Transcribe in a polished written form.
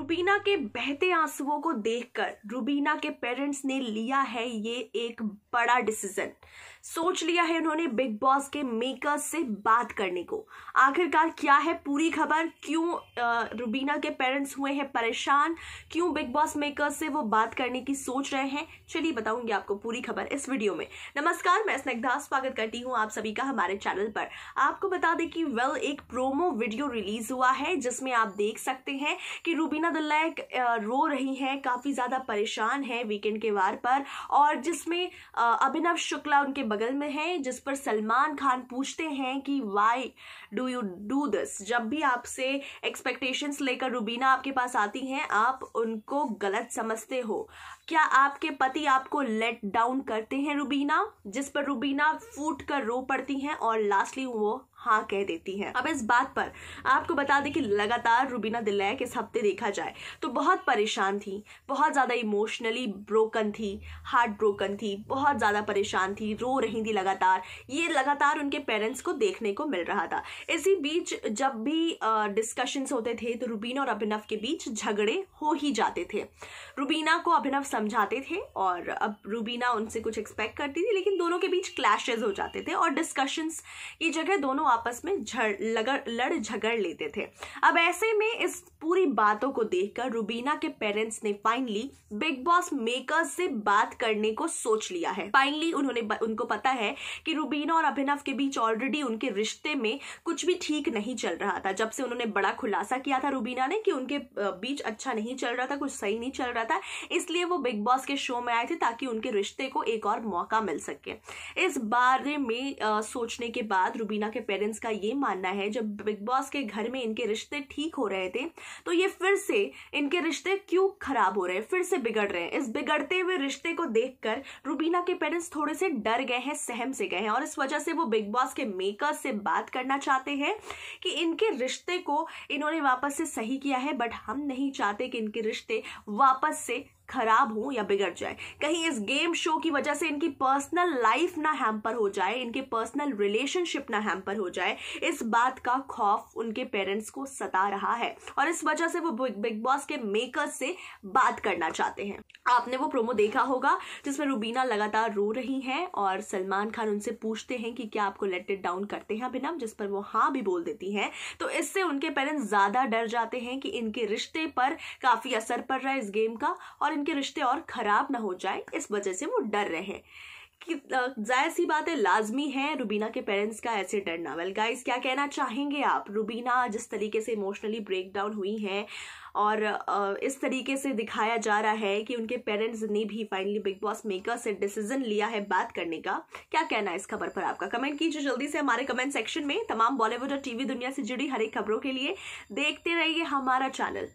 रुबीना के बहते आंसुओं को देखकर रुबीना के पेरेंट्स ने लिया है ये एक बड़ा डिसीजन। सोच लिया है उन्होंने बिग बॉस के मेकर्स से बात करने को। आखिरकार क्या है पूरी खबर, क्यों रुबीना के पेरेंट्स हुए हैं परेशान, क्यों बिग बॉस मेकर्स से वो बात करने की सोच रहे हैं, चलिए बताऊंगी आपको पूरी खबर इस वीडियो में। नमस्कार, मैं स्निग्धा स्वागत करती हूँ आप सभी का हमारे चैनल पर। आपको बता दें कि एक प्रोमो वीडियो रिलीज हुआ है जिसमें आप देख सकते हैं कि रुबीना दिलैक रो रही हैं, काफी ज्यादा परेशान है वीकेंड के वार पर, और जिसमें अभिनव शुक्ला उनके बगल में है, जिस पर सलमान खान पूछते हैं कि why do you do this. जब भी आपसे एक्सपेक्टेशंस लेकर रुबीना आपके पास आती हैं, आप उनको गलत समझते हो। क्या आपके पति आपको लेट डाउन करते हैं रुबीना? जिस पर रुबीना फूट कर रो पड़ती हैं और लास्टली वो हाँ कह देती हैं। अब इस बात पर आपको बता दें कि लगातार रुबीना दिलैक इस हफ्ते देखा जाए तो बहुत परेशान थी, बहुत ज़्यादा इमोशनली ब्रोकन थी, हार्ट ब्रोकन थी, बहुत ज़्यादा परेशान थी, रो रही थी लगातार। ये लगातार उनके पेरेंट्स को देखने को मिल रहा था। इसी बीच जब भी डिस्कशंस होते थे तो रुबीना और अभिनव के बीच झगड़े हो ही जाते थे। रुबीना को अभिनव समझाते थे और अब रुबीना उनसे कुछ एक्सपेक्ट करती थी, लेकिन दोनों के बीच क्लैशेस हो जाते थे और डिस्कशंस की जगह दोनों आपस में लड़ झगड़ लेते थे। अब ऐसे में इस पूरी बातों को देखकर रुबीना के पेरेंट्स ने फाइनली बिग बॉस मेकर्स से बात करने को सोच लिया है। फाइनली उनको पता है कि रुबीना और अभिनव के बीच ऑलरेडी उनके रिश्ते में कुछ भी ठीक नहीं चल रहा था। जब से उन्होंने बड़ा खुलासा किया था रुबीना ने कि उनके बीच अच्छा नहीं चल रहा था, कुछ सही नहीं चल रहा था, इसलिए वो बिग बॉस के शो में आए थे ताकि उनके रिश्ते को एक और मौका मिल सके। इस बारे में सोचने के बाद रुबीना के पेरेंट्स का ये मानना है जब बिग बॉस के घर में इनके रिश्ते ठीक हो रहे थे तो ये फिर से इनके रिश्ते क्यों खराब हो रहे हैं, फिर से बिगड़ रहे हैं। इस बिगड़ते हुए रिश्ते को देखकर रुबीना के पेरेंट्स थोड़े से डर गए हैं, सहम से गए हैं, और इस वजह से वो बिग बॉस के मेकर्स से बात करना चाहते हैं कि इनके रिश्ते को इन्होंने वापस से सही किया है, बट हम नहीं चाहते कि इनके रिश्ते वापस से खराब हो या बिगड़ जाए। कहीं इस गेम शो की वजह से इनकी पर्सनल लाइफ ना हैम्पर हो जाए, इनके पर्सनल रिलेशनशिप ना हैम्पर हो जाए, इस बात का खौफ उनके पेरेंट्स को सता रहा है और इस वजह से वो बिग बॉस के मेकर्स से बात करना चाहते हैं। आपने वो प्रोमो देखा होगा जिसमें रुबीना लगातार रो रही हैं और सलमान खान उनसे पूछते हैं कि क्या आपको लेट इट डाउन करते हैं अभिनव, जिस पर वो हाँ भी बोल देती हैं। तो इससे उनके पेरेंट्स ज्यादा डर जाते हैं कि इनके रिश्ते पर काफी असर पड़ रहा है इस गेम का और इनके रिश्ते और खराब ना हो जाए, इस वजह से वो डर रहे हैं। कि जाहिर सी बात है, लाजमी है रुबीना के पेरेंट्स का ऐसे डरना। वेल गाइस, क्या कहना चाहेंगे आप? रुबीना जिस तरीके से इमोशनली ब्रेक डाउन हुई हैं और इस तरीके से दिखाया जा रहा है कि उनके पेरेंट्स ने भी फाइनली बिग बॉस मेकर से डिसीजन लिया है बात करने का, क्या कहना है इस खबर पर आपका? कमेंट कीजिए जल्दी से हमारे कमेंट सेक्शन में। तमाम बॉलीवुड और टीवी दुनिया से जुड़ी हर एक खबरों के लिए देखते रहिए हमारा चैनल।